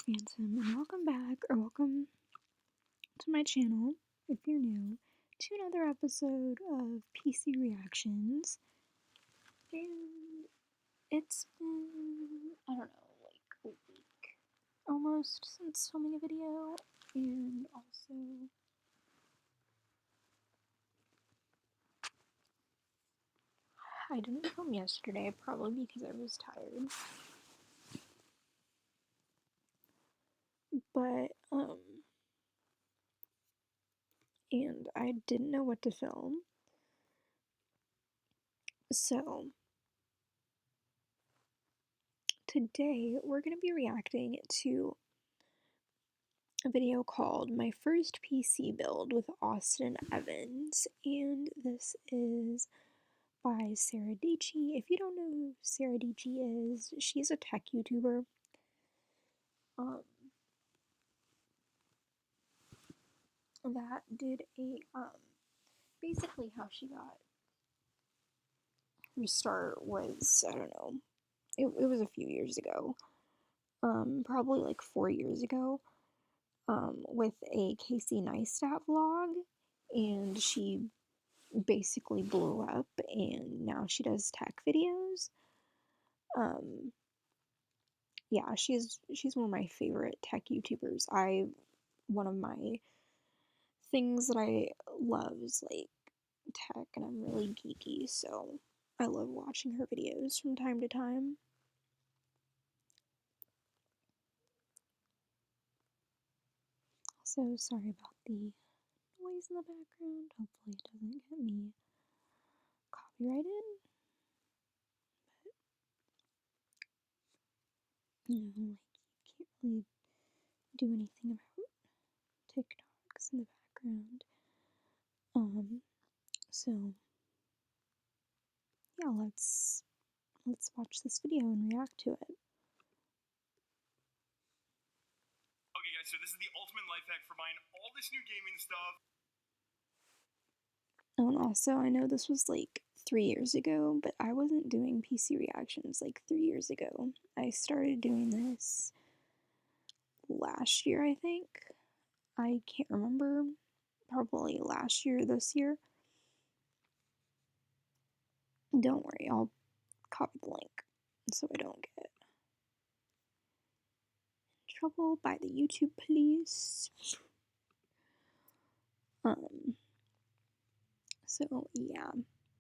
Phantom, and welcome back, or welcome to my channel, if you're new, to another episode of PC Reactions. And it's been, I don't know, like a week almost since filming a video, and also I didn't film yesterday, probably because I was tired. But, and I didn't know what to film. So, today we're going to be reacting to a video called My First PC Build with Austin Evans, and this is by Sarah Dietschy. If you don't know who Sarah Dietschy is, she's a tech YouTuber. That did a basically how she got her start was, I don't know, it was a few years ago, probably like 4 years ago, with a Casey Neistat vlog, and she basically blew up, and now she does tech videos. Yeah, she's one of my favorite tech YouTubers. One of my things that I love is like tech, and I'm really geeky, so I love watching her videos from time to time. So sorry about the noise in the background. Hopefully it doesn't get me copyrighted. But you know, like you can't really do anything about TikToks in the background. So yeah, let's watch this video and react to it. Okay guys, so this is the ultimate life hack for buying all this new gaming stuff. Oh, and also, I know this was like 3 years ago, but I wasn't doing PC reactions like 3 years ago. I started doing this last year, I think. I can't remember. Probably last year, this year. Don't worry, I'll copy the link so I don't get in trouble by the YouTube police. So yeah,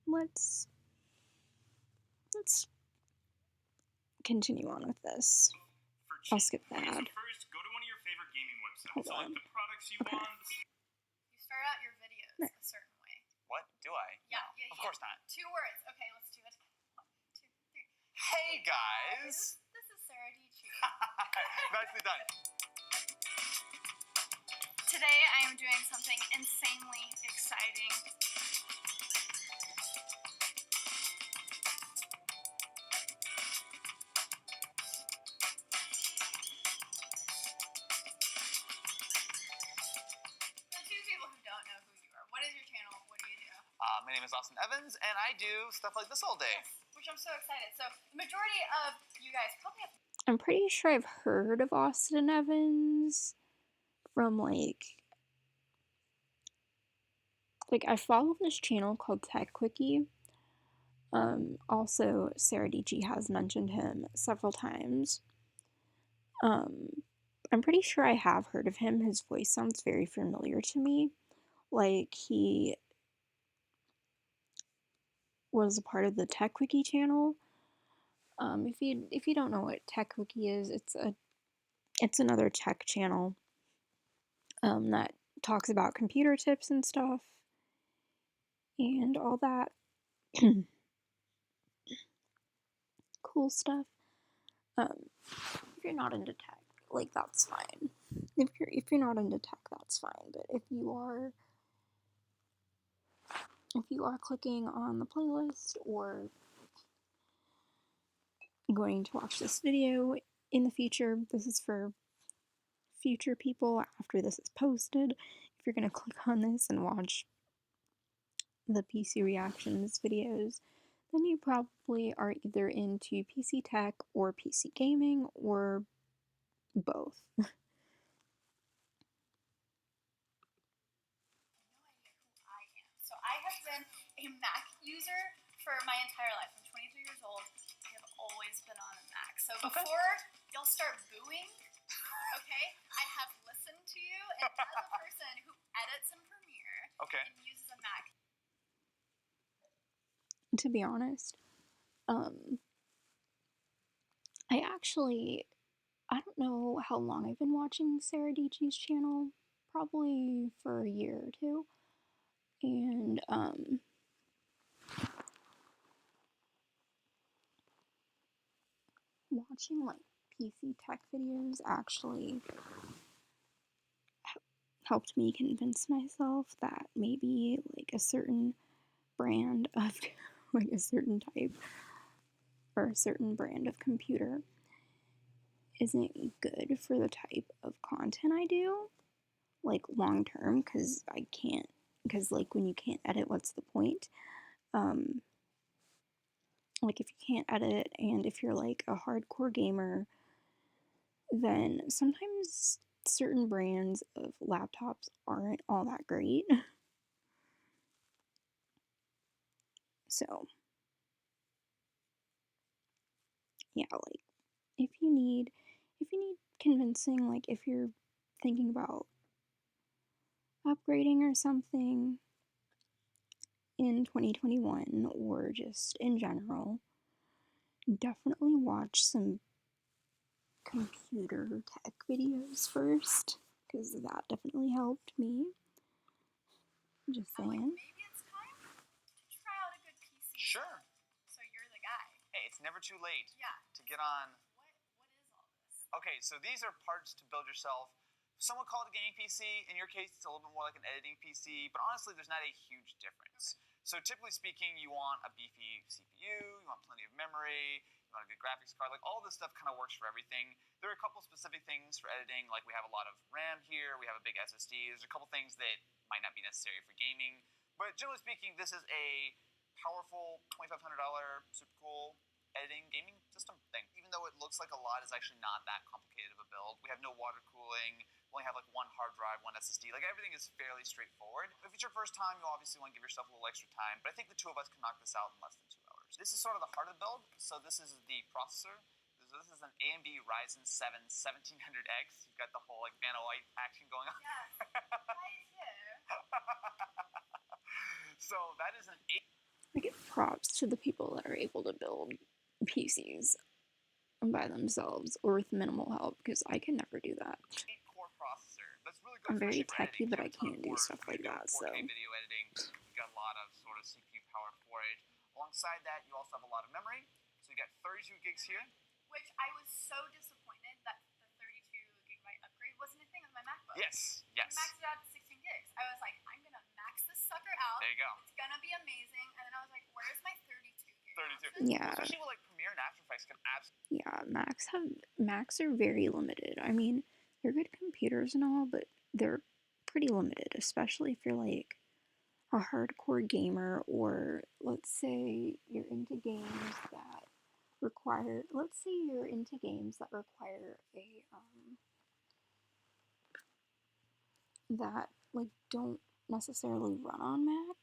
let's continue on with this. I'll skip that. Okay, so first, go to one of your favorite gaming websites. Hold on. Select the products you Okay. want. You start out your videos a certain way. What? Do I? Yeah, No, yeah, of course not. 2 words. Okay, let's do it. 1, 2, 3. Hey guys! This is Sarah Dietschy. Nicely done. Today I am doing something insanely exciting. For 2 people who don't know who you are, what is your channel? What do you do? My name is Austin Evans, and I do stuff like this all day. Yes, which I'm so excited. So the majority of you guys probably have. I'm pretty sure I've heard of Austin Evans from like I follow this channel called Tech Quickie. Also, Sarah Dietschy has mentioned him several times. I'm pretty sure I have heard of him. His voice sounds very familiar to me. Like he was a part of the Tech Quickie channel. If you don't know what Tech Quickie is, it's another tech channel that talks about computer tips and stuff and all that cool stuff. If you're not into tech, like that's fine. If you're not into tech, that's fine. But if you are clicking on the playlist or going to watch this video in the future, this is for future people after this is posted. If you're gonna click on this and watch the PC reactions videos, then you probably are either into PC tech or PC gaming or both. No idea who I am. So I have been a Mac user for my entire life. I'm 23 years old. I have always been on a Mac. So before y'all start booing, okay, I have listened to you, and as a person who edits in Premiere Okay. and uses a Mac, To be honest, I don't know how long I've been watching Sarah Dietschy's channel, probably for a year or two, and watching like PC tech videos actually helped me convince myself that maybe like a certain brand of like a certain type or a certain brand of computer isn't good for the type of content I do, like long term, because like when you can't edit, what's the point? Like if you can't edit and if you're like a hardcore gamer, then sometimes certain brands of laptops aren't all that great. So, yeah, like if you need convincing, like if you're thinking about upgrading or something in 2021 or just in general, definitely watch some computer tech videos first, because that definitely helped me. Just I'm like, saying. maybe it's time to try out a good PC. Sure. So you're the guy. Hey, it's never too late Yeah. to get on. What is all this? Okay, so these are parts to build yourself. Some would call it a gaming PC. In your case, it's a little bit more like an editing PC, but honestly, there's not a huge difference. So typically speaking, you want a beefy CPU, you want plenty of memory, you want a good graphics card, like all this stuff kind of works for everything. There are a couple specific things for editing, like we have a lot of RAM here, we have a big SSD, there's a couple things that might not be necessary for gaming, but generally speaking, this is a powerful $2,500 super cool editing gaming system thing. Even though it looks like a lot, it's actually not that complicated of a build. We have no water cooling. We only have like one hard drive, one SSD. Like everything is fairly straightforward. If it's your first time, you obviously want to give yourself a little extra time, but I think the two of us can knock this out in less than 2 hours. This is sort of the heart of the build. So this is the processor. This is an AMD Ryzen 7 1700X. You've got the whole like Vanna White action going on. Yes. I do. So that is an 8. I give props to the people that are able to build PCs by themselves or with minimal help, because I can never do that. 8-core processor. That's really good. I'm very especially for techy, editing. but You I have a ton can't of do cores. stuff You like can do that, 4K so. video editing. You got a lot of sort of CPU power for it. Alongside that, you also have a lot of memory. So you got 32 gigs here. Which I was so disappointed that the 32 gigabyte upgrade wasn't a thing on my MacBook. Yes, I yes. maxed it out to 16 gigs. I was like, I'm gonna max this sucker out. There you go. It's gonna be amazing. And then I was like, where's my 32 gig? 32. Yeah. Especially with like Premiere and After Effects can absolutely. Yeah, Macs are very limited. I mean, they're good computers and all, but they're pretty limited, especially if you're like a hardcore gamer, or let's say you're into games that require a that like don't necessarily run on Mac.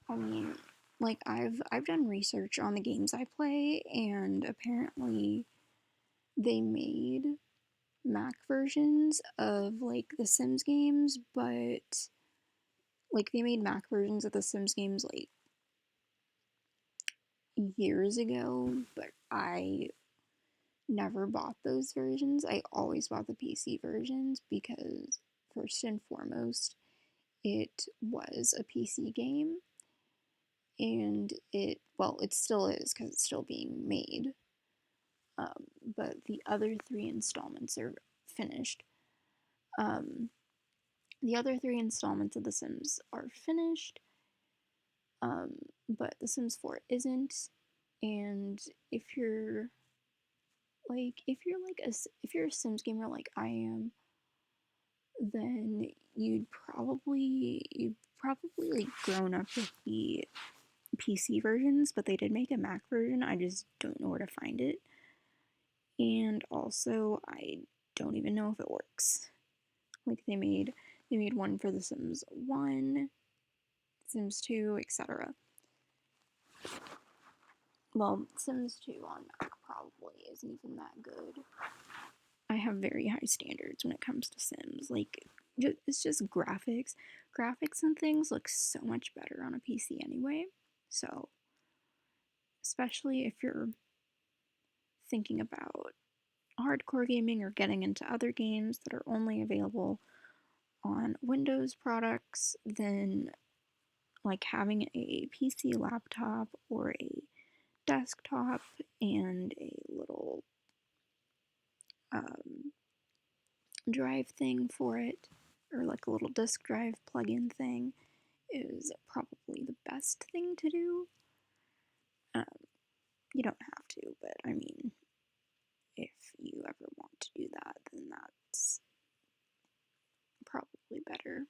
I mean, like I've done research on the games I play, and apparently they made Mac versions of like the Sims games, but like they made Mac versions of the Sims games like years ago, but I never bought those versions. I always bought the PC versions because first and foremost, it was a PC game, and it still is because it's still being made. But the other 3 installments are finished. The other 3 installments of The Sims are finished, but The Sims 4 isn't. And if you're a Sims gamer like I am, then you'd probably like grown up with the PC versions, but they did make a Mac version. I just don't know where to find it. and also I don't even know if it works. Like they made one for The Sims 1, Sims 2, etc. Well, Sims 2 on Mac probably isn't even that good. I have very high standards when it comes to Sims. Like, it's just graphics. Graphics and things look so much better on a PC anyway. So, especially if you're thinking about hardcore gaming or getting into other games that are only available on Windows products, then like having a PC laptop or a desktop and a little drive thing for it, or like a little disk drive plug-in thing, is probably the best thing to do. You don't have to, but I mean, if you ever want to do that, then that's probably better.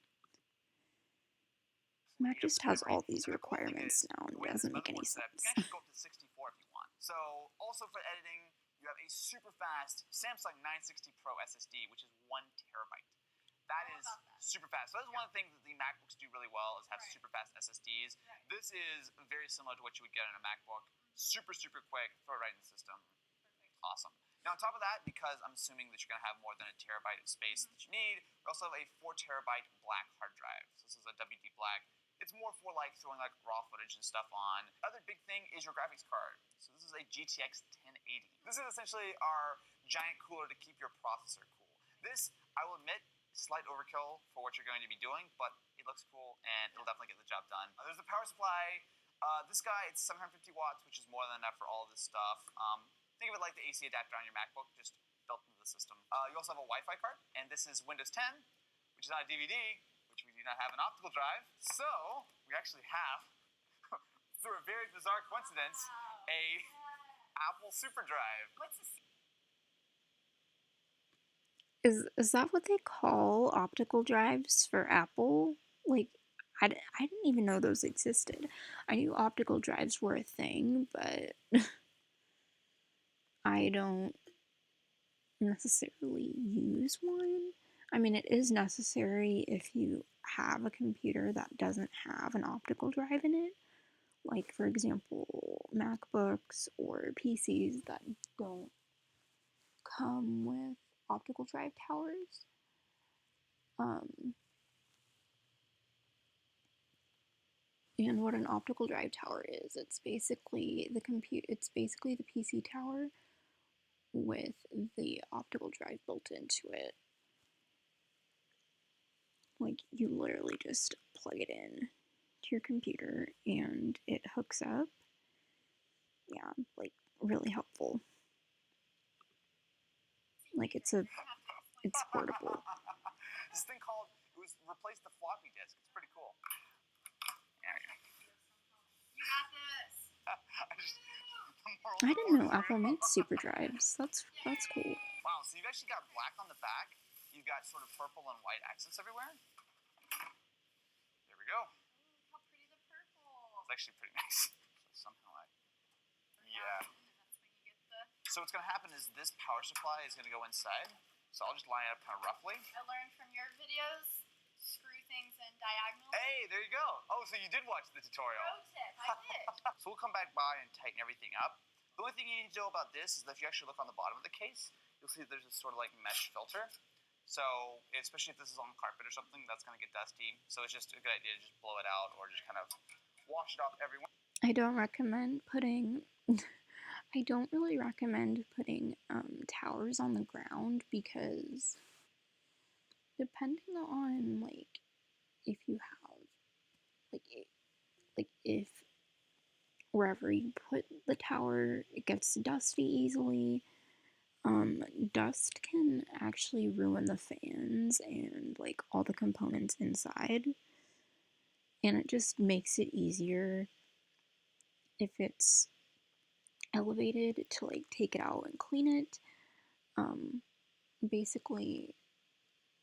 Mac just has all these requirements now and it doesn't make any sense. You can actually go up to 64 if you want. So, also for editing, you have a super fast Samsung 960 Pro SSD, which is 1 terabyte. That is super fast. So that's one of the things that the MacBooks do really well, is have super fast SSDs. This is very similar to what you would get on a MacBook. Super, super quick, throw it right in the system. Awesome. Now, on top of that, because I'm assuming that you're going to have more than a terabyte of space that you need, we also have a 4 terabyte black hard drive. So this is a WD Black. It's more for like throwing like raw footage and stuff on. Other big thing is your graphics card. So this is a GTX 1080. This is essentially our giant cooler to keep your processor cool. This, I will admit, slight overkill for what you're going to be doing, but it looks cool and it'll definitely get the job done. There's the power supply. This guy, it's 750 watts, which is more than enough for all of this stuff. Think of it like the AC adapter on your MacBook, just built into the system. You also have a Wi-Fi card, and this is Windows 10, which is not a DVD, which we do not have an optical drive. So we actually have, through a very bizarre coincidence, a Apple SuperDrive. What's this? Is that what they call optical drives for Apple? Like, I didn't even know those existed. I knew optical drives were a thing, but I don't necessarily use one. I mean, it is necessary if you have a computer that doesn't have an optical drive in it. Like, for example, MacBooks or PCs that don't come with optical drive towers. And what an optical drive tower is, it's basically the PC tower with the optical drive built into it. Like, you literally just plug it in to your computer and it hooks up. Yeah, like, really helpful. Like, it's portable. This thing called, replaced the floppy disk. It's pretty cool. There we go. You got this. I didn't know Apple made super drives. That's cool. Wow, so you've actually got black on the back. You've got sort of purple and white accents everywhere. There we go. Ooh, how pretty the purple. It's actually pretty nice. Somehow yeah. That's when you get the... So what's going to happen is this power supply is going to go inside. So I'll just line it up kind of roughly. I learned from your videos, screw things in diagonally. Hey, there you go. Oh, so you did watch the tutorial. Pro tip, I did. So we'll come back by and tighten everything up. The only thing you need to know about this is that if you actually look on the bottom of the case, you'll see that there's a sort of like mesh filter. So, especially if this is on carpet or something, that's going to get dusty. So it's just a good idea to just blow it out or just kind of wash it off everywhere. I don't recommend putting I don't really recommend putting towers on the ground, because depending on like if you have like if wherever you put the tower it gets dusty easily, dust can actually ruin the fans and like all the components inside, and it just makes it easier if it's elevated to like take it out and clean it. Basically,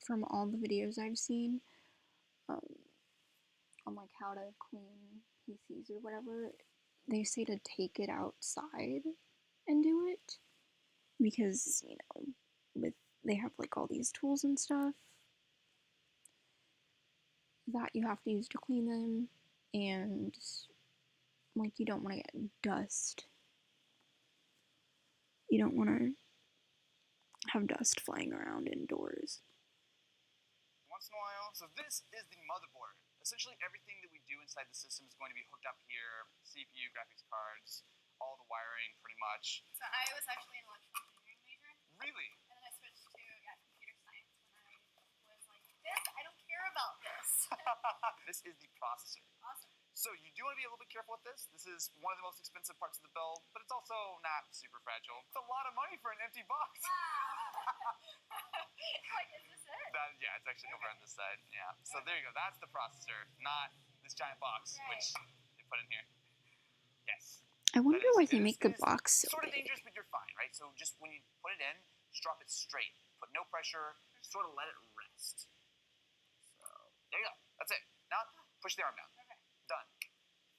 from all the videos I've seen on like how to clean PCs or whatever, they say to take it outside and do it. because, they have like all these tools and stuff that you have to use to clean them, and like you don't want to get dust. You don't want to have dust flying around indoors. Once in a while. So this is the motherboard. Essentially everything that we do inside the system is going to be hooked up here. CPU, graphics cards, all the wiring pretty much. So I was actually an electrical engineering major, Really? and then I switched to computer science when I was like, I don't care about this. This is the processor. Awesome. So you do want to be a little bit careful with this. This is one of the most expensive parts of the build, but it's also not super fragile. It's a lot of money for an empty box. Wow. Like, is this it? Yeah, it's actually over on this side. Yeah. So there you go. That's the processor, not this giant box, Right. which they put in here. Yes. I wonder That why is- they it make is- the box so Sort of big. dangerous, but you're fine, right? So just when you put it in, just drop it straight. Put no pressure. Sort of let it rest. So there you go. That's it. Now push the arm down. Okay. Done.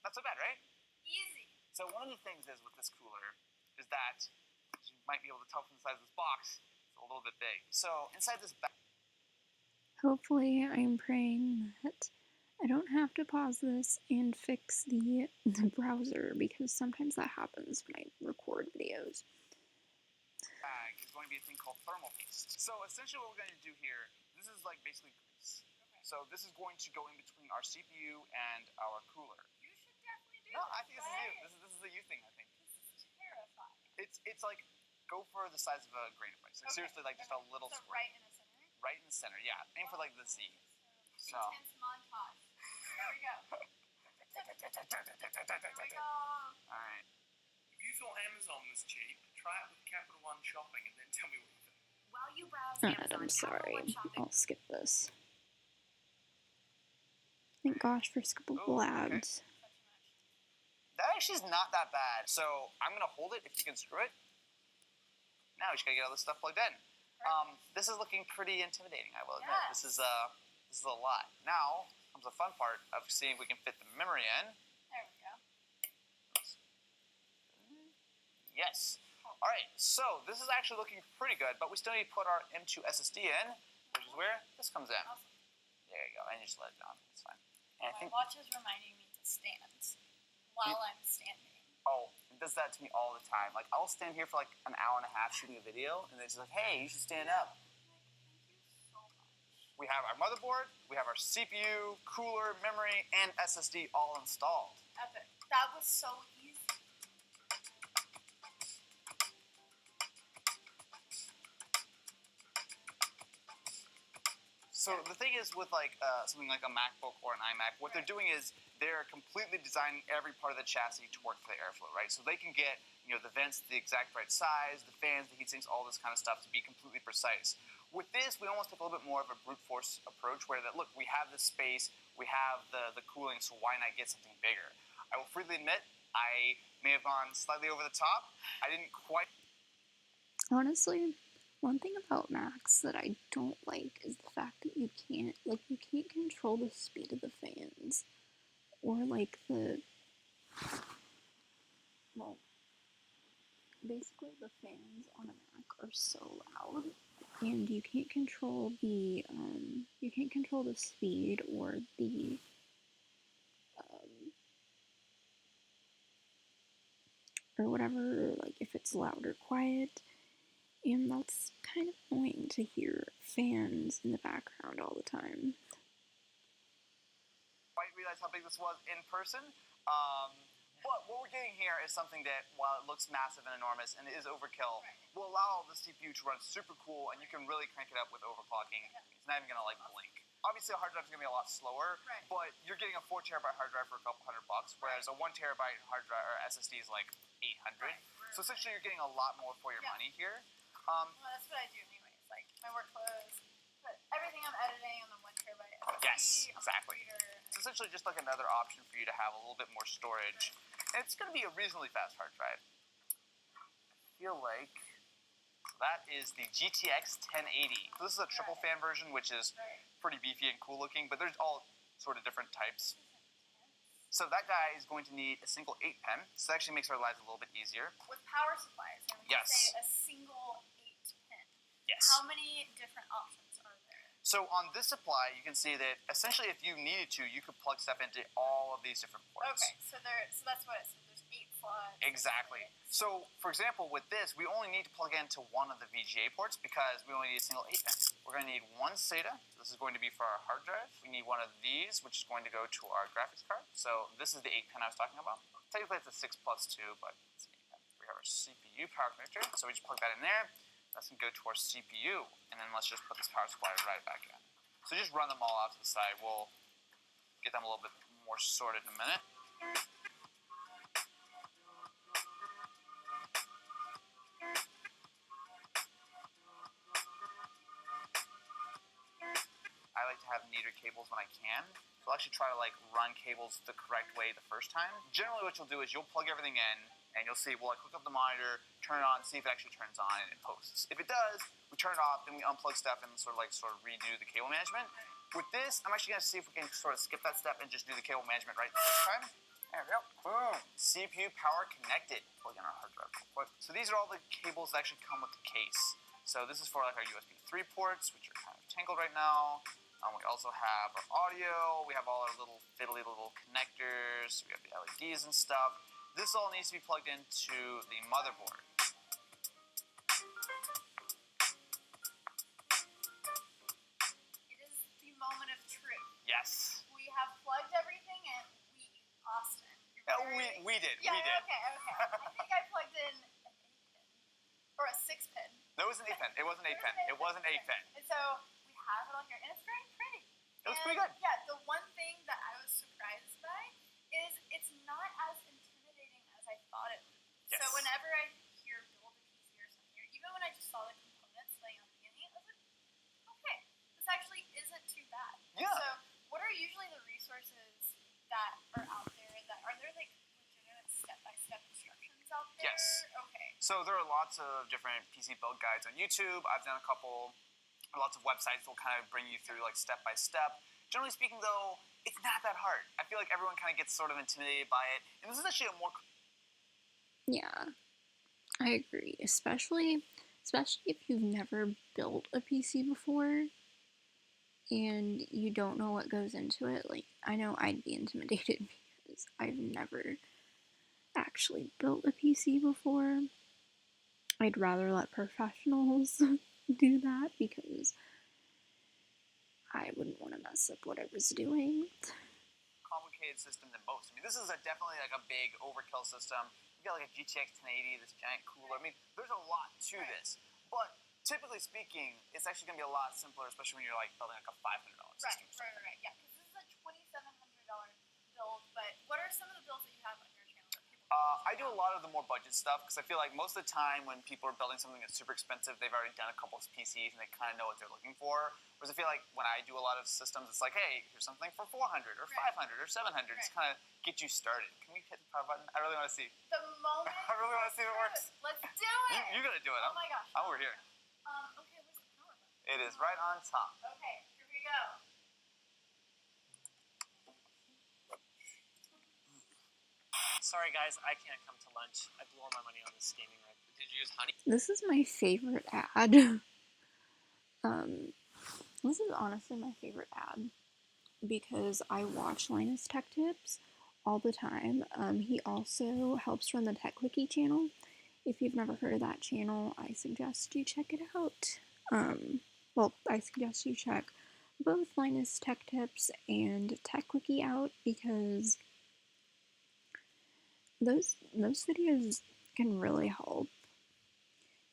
Not so bad, right? Easy. So one of the things is with this cooler is that, as you might be able to tell from the size of this box, it's a little bit big. So inside this back, Hopefully, I'm praying that I don't have to pause this and fix the browser, because sometimes that happens when I record videos. bag is going to be a thing called thermal paste. So essentially what we're going to do here, this is like basically grease. Okay. So this is going to go in between our CPU and our cooler. You should definitely do No, this. I think this is you. This is a you thing, I think. This is terrifying. It's like, go for the size of a grain of rice. Like Okay. seriously, like just a little So square. right in the center. Right in the center, yeah. Aim for like the Z. So. Intense montage. There we go. There we go. Alright. If you thought Amazon was cheap, try it with Capital One Shopping and then tell me what you think. While you browse I'm Amazon, sorry. Capital One Shopping. I'll skip this. Thank gosh for skippable Oh, okay. ads. That actually is not that bad. So I'm gonna hold it if you can screw it. Now we just gotta get all this stuff plugged in. This is looking pretty intimidating, I will admit. Yes. This is a lot. Now comes the fun part of seeing if we can fit the memory in. There we go. Yes. Alright, so this is actually looking pretty good, but we still need to put our M2 SSD in, which is where this comes in. Awesome. There you go, and you just let it down. It's fine. And I My think, watch is reminding me to stand while I'm standing. oh, it does that to me all the time. Like, I'll stand here for like an hour and a half shooting a video, and it's like, hey, you should stand up. Thank you so much. We have our motherboard, we have our CPU, cooler, memory, and SSD all installed. Epic. That was so easy. So the thing is with like something like a MacBook or an iMac, what they're doing is they're completely designing every part of the chassis to work for the airflow, right? So they can get the vents the exact right size, the fans, the heat sinks, all this kind of stuff to be completely precise. With this, we almost take a little bit more of a brute force approach where that, look, we have the space, we have the cooling, so why not get something bigger? I will freely admit, I may have gone slightly over the top. I didn't quite. Honestly, one thing about Macs that I don't like is the fact that you can't control the speed of the fans. Or like basically the fans on a Mac are so loud, and you can't control the speed or the or whatever, like if it's loud or quiet. And that's kind of annoying to hear fans in the background all the time. Quite realize how big this was in person. But what we're getting here is something that, while it looks massive and enormous and it is overkill, will allow the CPU to run super cool, and you can really crank it up with overclocking. It's not even gonna like blink. Obviously, a hard drive is gonna be a lot slower, Right. but you're getting a 4 terabyte hard drive for a couple $100, whereas a 1 terabyte hard drive or SSD is like 800. So essentially, you're getting a lot more for your money here. Well, that's what I do anyways. Like, my workflows, but everything I'm editing on the 1 terabyte SSD. Yes, on my exactly. computer. It's essentially just like another option for you to have a little bit more storage. And it's going to be a reasonably fast hard drive. I feel like that is the GTX 1080. So this is a triple fan version, which is Right. pretty beefy and cool looking, but there's all sort of different types. So that guy is going to need a single 8-pin. So that actually makes our lives a little bit easier. With power supplies, and when Yes. you say a single 8-pin, Yes. how many different options are there? So on this supply, you can see that essentially if you needed to, you could plug stuff into all of these different ports. Okay, so that's what it says. There's 8 slots. Exactly. So, for example, with this, we only need to plug into one of the VGA ports because we only need a single 8-pin. We're going to need one SATA. This is going to be for our hard drive. We need one of these, which is going to go to our graphics card. So this is the 8-pin I was talking about. Technically, it's a 6 plus 2, but it's an 8-pin. We have our CPU power connector, so we just plug that in there. That's going to go to our CPU, and then let's just put this power supply right back in. So just run them all out to the side. We'll get them a little bit more sorted in a minute. I like to have neater cables when I can. So I'll actually try to run cables the correct way the first time. Generally what you'll do is you'll plug everything in and you'll see, well, I hook up the monitor, turn it on, see if it actually turns on and it posts. If it does, we turn it off, then we unplug stuff and sort of redo the cable management. With this, I'm actually gonna see if we can sort of skip that step and just do the cable management right the first time. There we go. Boom. CPU power connected. Plug in our hard drive real quick. So these are all the cables that actually come with the case. So this is for our USB 3 ports, which are kind of tangled right now. We also have our audio. We have all our little fiddly little connectors. We have the LEDs and stuff. This all needs to be plugged into the motherboard. It is the moment of truth. Yes. We have plugged everything in. Austin. We did. Yeah, we did. Okay. I think I plugged in an 8-pin. Or a 6-pin. No, it was an 8-pin. It was an 8-pin. It was an 8-pin. And so we have it on here, and it's very pretty. It looks pretty good. Yeah, the one thing that I was surprised by is it's not as intimidating as I thought it would be. Yes. So whenever I hear build a PC or something, or even when I just saw the components laying on the beginning, I was like, okay, this actually isn't too bad. Yeah. So what are usually the resources that are out there? Are there legitimate step-by-step instructions out there? Yes. Okay. So there are lots of different PC build guides on YouTube. I've done a couple. Lots of websites will kind of bring you through step by step. Generally speaking, though, it's not that hard. I feel like everyone kind of gets sort of intimidated by it, and this is actually a more. Yeah, I agree. Especially if you've never built a PC before and you don't know what goes into it. I know I'd be intimidated because I've never actually built a PC before. I'd rather let professionals do that because I wouldn't want to mess up what I was doing. Complicated system than most. I mean, this is definitely a big overkill system. You got a GTX 1080, this giant cooler. I mean, there's a lot to this, but typically speaking, it's actually going to be a lot simpler, especially when you're building a $500 system. Right. Yeah, because this is a $2,700 build. But what are some of the builds that you have on your channel that people? I do a lot of the more budget stuff because I feel like most of the time when people are building something that's super expensive, they've already done a couple of PCs and they kind of know what they're looking for. Whereas I feel like when I do a lot of systems, it's like, hey, here's something for 400 or 500 or 700. Just kind of get you started. Can we hit the power button? I really want to see. The moment. I really want to see if it works. Let's do it. You're gonna do it. Oh my gosh. I'm over here. Okay, where's the power button? It is right on top. Okay, here we go. Sorry guys, I can't come to lunch. I blew all my money on this gaming rig. Did you use honey? This is my favorite ad. This is honestly my favorite ad because I watch Linus Tech Tips all the time. He also helps run the Tech Quickie channel. If you've never heard of that channel, I suggest you check it out. I suggest you check both Linus Tech Tips and Tech Quickie out because those videos can really help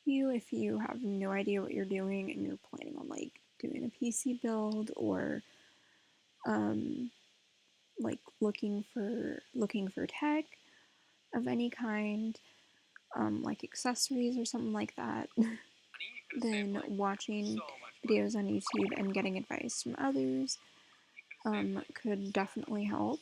you if you have no idea what you're doing and you're planning on doing a PC build or looking for tech of any kind, like accessories or something like that. Then watching videos on YouTube and getting advice from others could definitely help.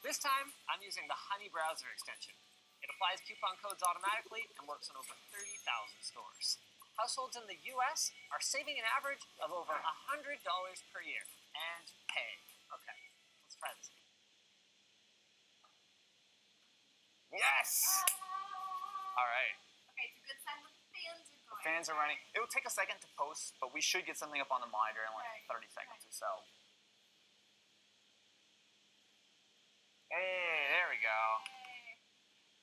This time, I'm using the Honey Browser extension. It applies coupon codes automatically and works on over 30,000 stores. households in the U.S. are saving an average of over $100 per year. And pay. Okay, let's try this. Yes! All right. Okay, it's a good sign when the fans are going. Fans are running. It will take a second to post, but we should get something up on the monitor in like Right. 30 seconds or so. Hey, there we go. Yay.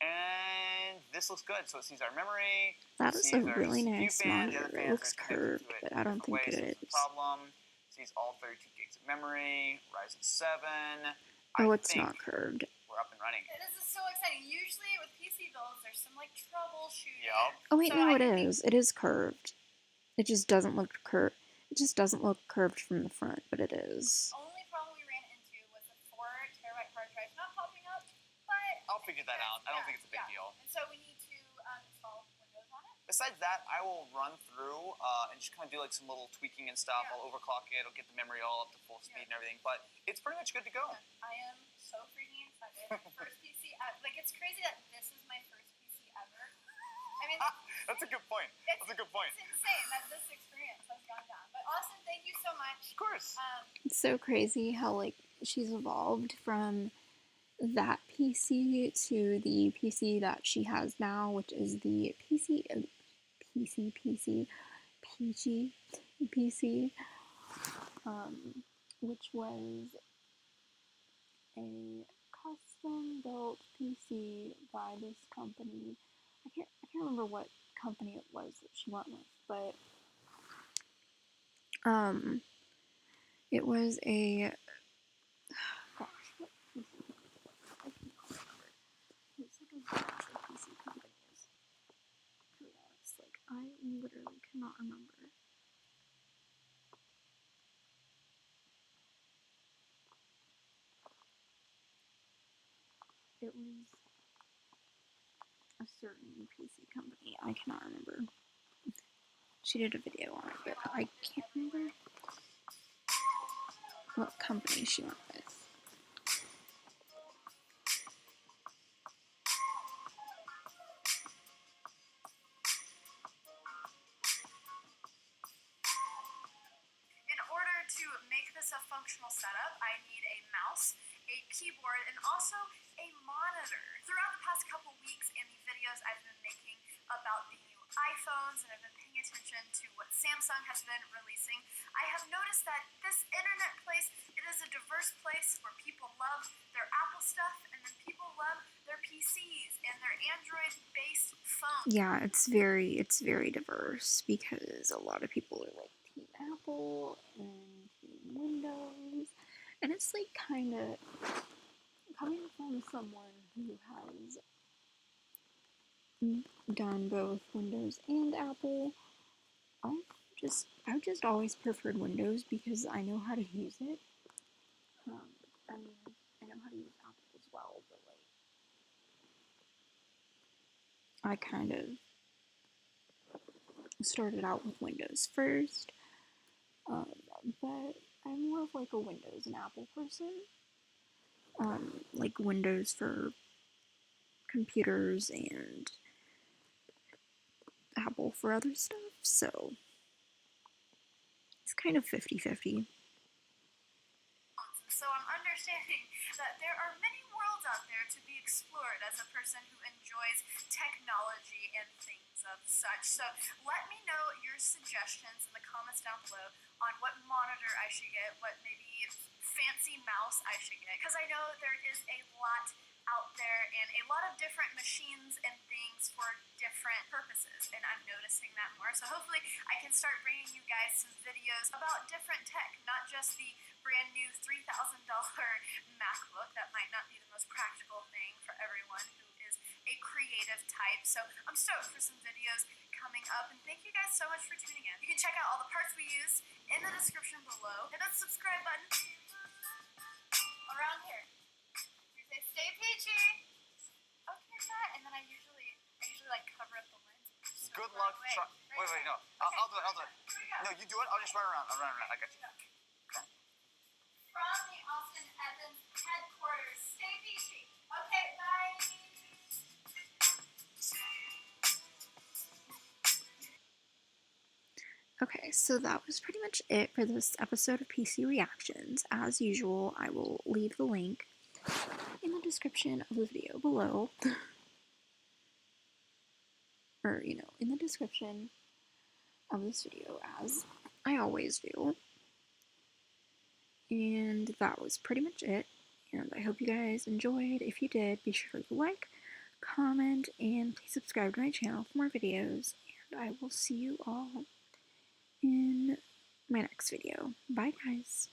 And this looks good. So it sees our memory. That it is sees a our really CPU nice fan, the monitor. other It fans looks are connected curved, to it but in I don't different think ways, it so it's is. a problem. Sees all 32 gigs of memory, Ryzen 7. Oh, I it's think not curved. we're up and running. This is so exciting. Usually with PC builds, there's some like troubleshooting. Yup. Oh wait, So no, I it think- is. It is curved. It just doesn't look curved. It just doesn't look curved from the front, but it is. Only problem we ran into was the 4 terabyte hard drive not popping up, but I'll figure that out. I don't think it's a big yeah. deal. And so we need to install Windows on it. Besides that, I will run through and just kind of do like some little tweaking and stuff. Yeah. I'll overclock it. I'll get the memory all up to full speed and everything. But it's pretty much good to go. I am so freaking excited. First PC, like it's crazy that this is my first PC ever. I mean, That's a good point. That's a good point. It's insane that this experience has gone down. But Austin, thank you so much. Of course. It's so crazy how like she's evolved from that PC to the PC that she has now, which is the PC, which was a custom built PC by this company. I can't remember what company it was that she went with, but it was a gosh, what PC? I can't remember. It's like a bunch of PC companies. To be honest, like I literally cannot remember. It was a certain PC company. I cannot remember. She did a video on it, but I can't remember what company she went with. In order to make this a functional setup, I need a mouse, a keyboard, and also a monitor. Throughout the past couple weeks in the videos I've been making about the new iPhones, and I've been paying attention to what Samsung has been releasing, I have noticed that this internet place, it is a diverse place where people love their Apple stuff, and then people love their PCs and their Android-based phones. Yeah, it's very diverse because a lot of people are like Team Apple and Team Windows, and it's like kind of coming from someone who has done both Windows and Apple. I've just always preferred Windows because I know how to use it. I mean, I know how to use Apple as well, but like I kind of started out with Windows first, but I'm more of like a Windows and Apple person. Like Windows for computers and Apple for other stuff, so it's kind of 50-50. So I'm understanding that there are many worlds out there to be explored as a person who enjoys technology and things of such. So let me know your suggestions in the comments down below on what monitor I should get, what maybe fancy mouse I should get, because I know there is a lot out there and a lot of different machines and things for different purposes, and I'm noticing that more. So hopefully I can start bringing you guys some videos about different tech, not just the brand new $3,000 MacBook that might not be the most practical thing for everyone who is a creative type. So I'm stoked for some videos coming up, and thank you guys so much for tuning in. You can check out all the parts we use in the description below. Hit that subscribe button around here. You say stay peachy. Okay, that, and then I usually like cover up the lens. Good luck. Wait, no. I'll do it. Here we go. No, you do it. I'll just run around. I'll run around. I got you. From the Austin Evans headquarters, stay peachy. Okay, bye. Okay, so that was pretty much it for this episode of PC Reactions. As usual, I will leave the link in the description of the video below. Or, in the description of this video, as I always do. And that was pretty much it. And I hope you guys enjoyed. If you did, be sure to leave a like, comment, and please subscribe to my channel for more videos. And I will see you all in my next video. Bye, guys.